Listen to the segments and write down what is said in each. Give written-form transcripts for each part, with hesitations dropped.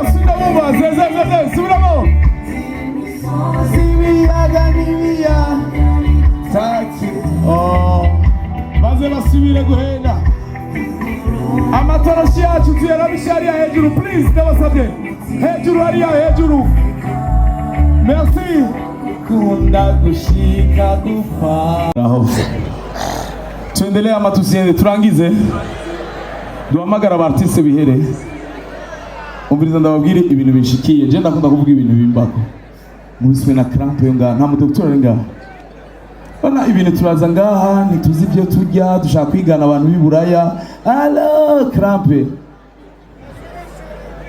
subiramo zeze subiramo Sibiyaga nibiya Taki Maze basubire guhenda Amatoroshi yacu tuyarabisha hariya hejuru please ndabasabye hejuru hariya hejuru Merci kunda gushika gupfa tuendelee ama tusiende turangize duhamagara abartiste bihere umviriza ndababwire ibintu bishikiye je ndakunda kuvuga ibintu bimbako mubiswe na crampe nga nta mudoktora ari ngaha bana ibintu turaza ngaha ntituzi ibyo turya dushaka kwigana abantu b'iburaya allo crampe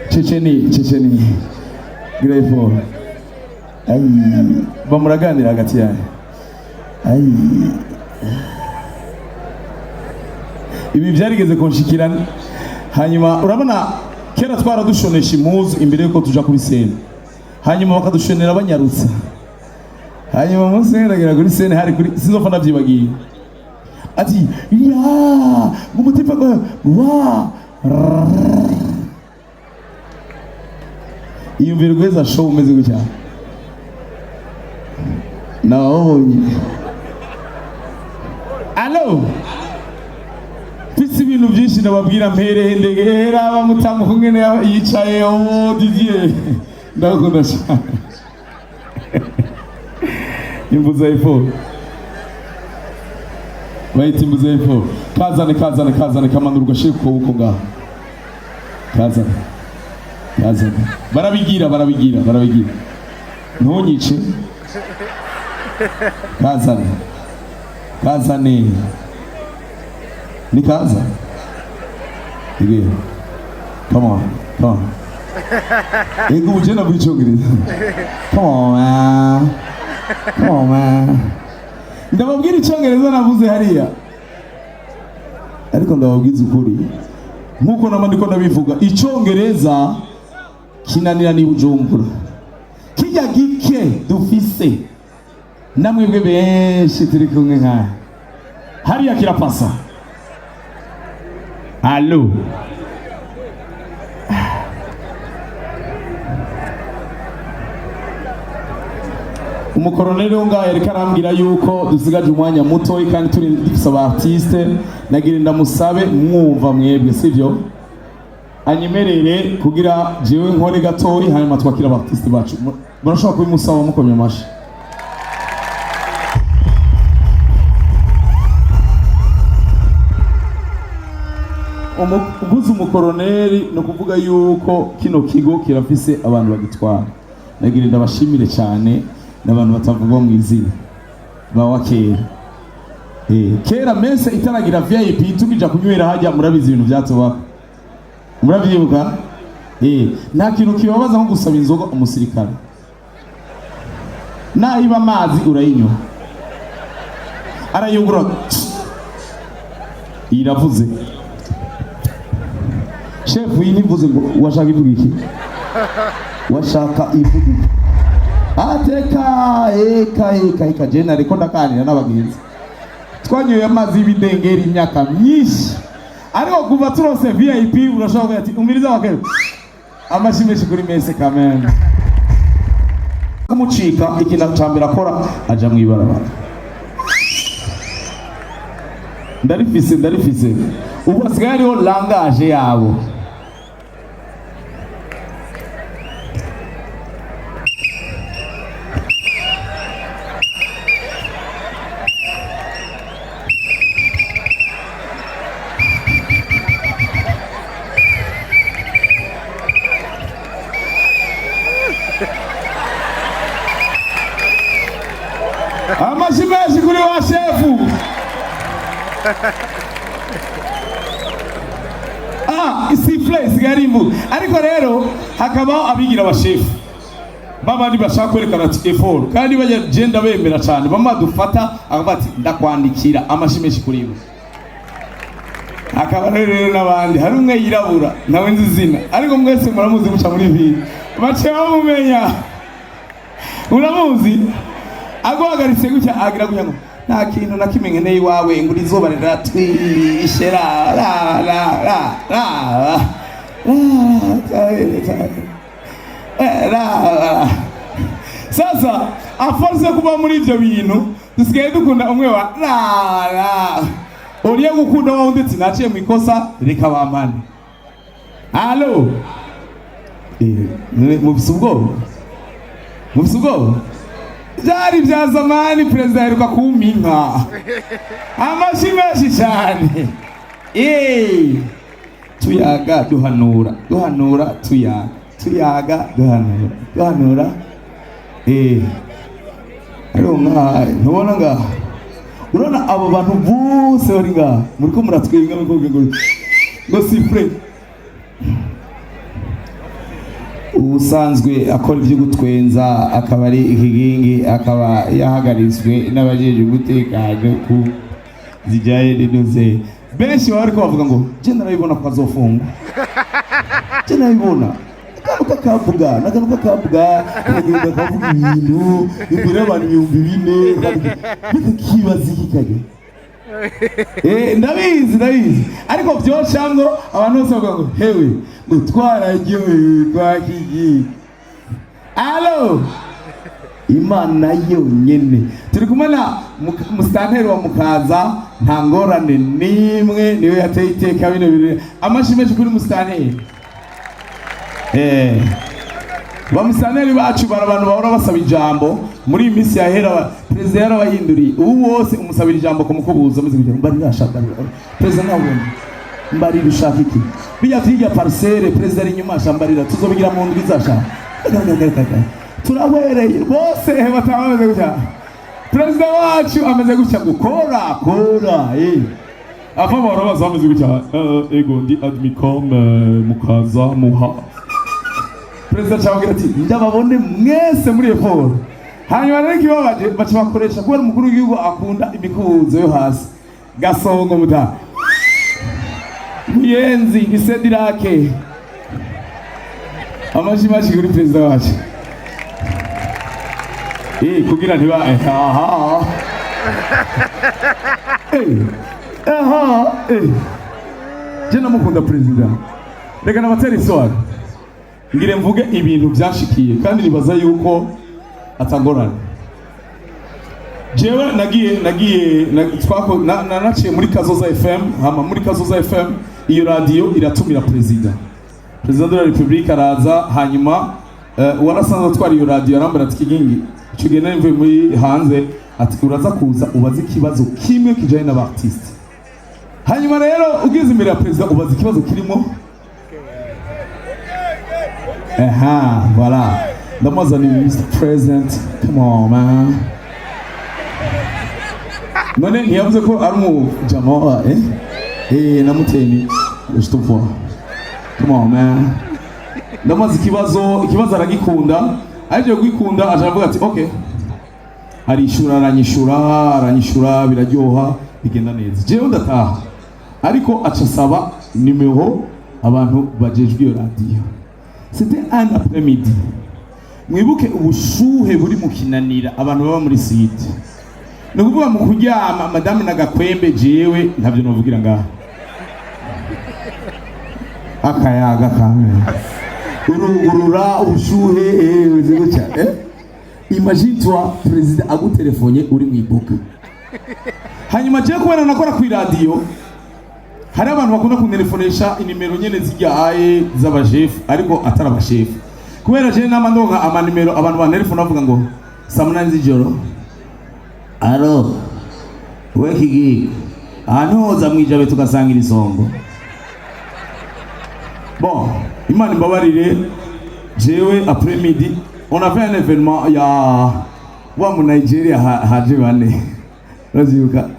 Checheni Grefo ay bamuraganira hagati yawe ay ibi byarigeze kunshikirana hanyuma urabona kera twaradushonesha impuzu imbere yuko tuja kuri sene hanyuma bakadushonera banyarutsa hanyuma munsi ngeragera kuri sene hari kuri sinzofa ndavyibagiye ati ya ngumutipa wa iyo mvirweza show umeze gutya naonye allo ibintu byinshi ndababwira mpere ndegera bamutamu kungene yicaye Didier ndakunda cyane imbuza ifo bayita imbuza ifo kazane kamanurwa sheko uko ngaho kazane barabigira ntunyice kazane Nikaza. Again. Come on. Ego ujena bichogiri. Come on man. Ndababwira icyongereza navuze hariya. Ariko ndababwiza ukuri. Nkuko namandiko ndabivuga icyongereza kinanira ni Bujumbura. Kijya gike dufise. Namwebwe benshi turi kumwe nka. Hariya kirapasa. Allo umukoroneli w'ungaye ariko arambwira yuko dusigaje umwanya muto kandi turi dufise abartiste nagira ndamusabe mwumva mwebwe sivyo anyemerere kugira jewe nkore gatoyi hanyuma twakira abartiste bacu murashobora kubimusaba mukomye amashi ubuze umukoroneli no kuvuga yuko kino kigo kirafise abantu bagitwara nagira ndabashimire cyane n'abantu batavugwa mu izina bawa kera mese itaragira VIP tukija kunywera hajya murabizi ibintu byatobaka murabyibuka nta kintu kibabaza nko gusaba inzoga umusirikare nahiba amazi urayinywa arayungura iravuze Chef yinivuze ngo washaka ivuga iki washaka ivuga eka jena reko ndakanira n'abagenzi twanyoye amazi y'ibidengeri imyaka myinshi ariko kuva turose VIP urashobora ati umiriza wakere amashimeshi kuri mese kameme kumucika ikintu cyambere akora aja mu ibarabara ndarifise ubu asigaye ariho langage yabo Amashimeshi kuri wa shefu isifle sigarimbu ariko rero hakabaho abigira abashefu babandi bashaka kwerekana ati effort kandi bagenda bemera cyane bamadufata akabati ndakwandikira amashimeshi kuri bo akaba rero n'abandi hari umwe yirabura nawe nzi izina ariko mwese muramuzi guca muri vile bace bamumenya uramuzi aguhagaritse gutya agira gutya ngo nta kintu nakimenye iwawe ngo izuba riratwishe la sasa aforce kuba muri ivyo bintu dusigaye dukunda umwe wa uriye gukunda wa undi ati naciye mu ikosa reka bampane. Allo mufise ubwoba byari bya zamani perezida aheruka kumpinka amashi menshi cyane. Tuyaga duhanura tuyaga duhanura ariko ntubona ngaha urabona abo bantu bose bari ngaha muriko muratwenga ngo sifre ubusanzwe akora ibyo gutwenza akaba ari ikigingi akaba yahagarizwe n'abajeje umutekano ku zijyaye n'inoze benshi bari ko bavuga ngo je narabibona ko azofungwa je narabibona akavuga nakavuga kagenda kavuga ibintu imbere y'abantu 4,000 kibazi kikage ndabizi ariko byoshamwe abantu bose bavuga ngo hewe ngo twararyohewe twakigi. Allo Imana yonyene turi kumwe na musitanteri wa Mukaza nta ngorane nimwe niwe yateye iteka bino birere amashimeje kuri musitanteri. Bamusitanteri bacu barabantu bahora basaba ijambo muri iyi minsi yahera perezida yarabayinduriye ubu wose umusabira ijambo kumukubuza muzi kugira mbari yashaka perezida nabone mbari rushaka iki bijya tujya parcelle perezida ari nyuma shambarira tuzobigira mu ndwi zashaka turahwereye bose batameze gutya perezida wacu ameze gutya gukora afa barabaza ameze gutya ego ndi admicom Mukaza muha perezida cyabwira ati ndababone mwese muri effort hanyuma rero kibabaje baca bakoresha kubera umukuru w'igihugu akunda imikubuzo yo hasi gasongo muta muyenzi isedirake amashi kuri perezida wacu kugira ntiba je namukunda perezida reka nabatera iswara ngire mvuge ibintu byashikiye kandi nibaza yuko atangorana. Jewe naciye muri Kazoza FM hama muri Kazoza FM iyo radio iratumira perezida de la Republique araza hanyuma warasanzwe twari iyo radio arambara ati kigingi icyo gihe nari mvuye muri hanze ati uraza kuza ubaze ikibazo kimwe kijanye n'abartiste hanyuma rero ugize imbere ya perezida ubaze ikibazo kirimo voilà. Ndamuzaniye Mr. President. Come on, man. None ntiyavuze ko ari umujama namuteni je te vois. Come on, man. Ndamaze ikibazo aragikunda aje gwikunda ajavuga ati okay. Aranyishura biraryoha bigenda neza. Jewe ndataha. Ariko acasaba nimero abantu bajejwe iyo radio. C'était un après-midi. Mwibuke ubushuhe buri mukinanira abantu baba muri site. Nukuvuga mu kuryama madame nagakwembe jewe ntavyo novugira ngaha. Akayaga kamwe. Urugurura ubushuhe uzigocha Imagine toi president agutelefonye uri mwibuka. Hanyuma je kubera nakora ku radio hari abantu bakunda kuntelefonesha inimero nyene zijyaye z'abajefu ariko atari abashefu kubera je n'amandonga amanimero abantu bantelefona bavuga ngo saa z'ijoro alo we kigi ahantu hoza mwijabe tugasangira isongo bon Imana imbabarire jewe après midi on a fait un événement ya wa mu Nigeria haje bane baziruka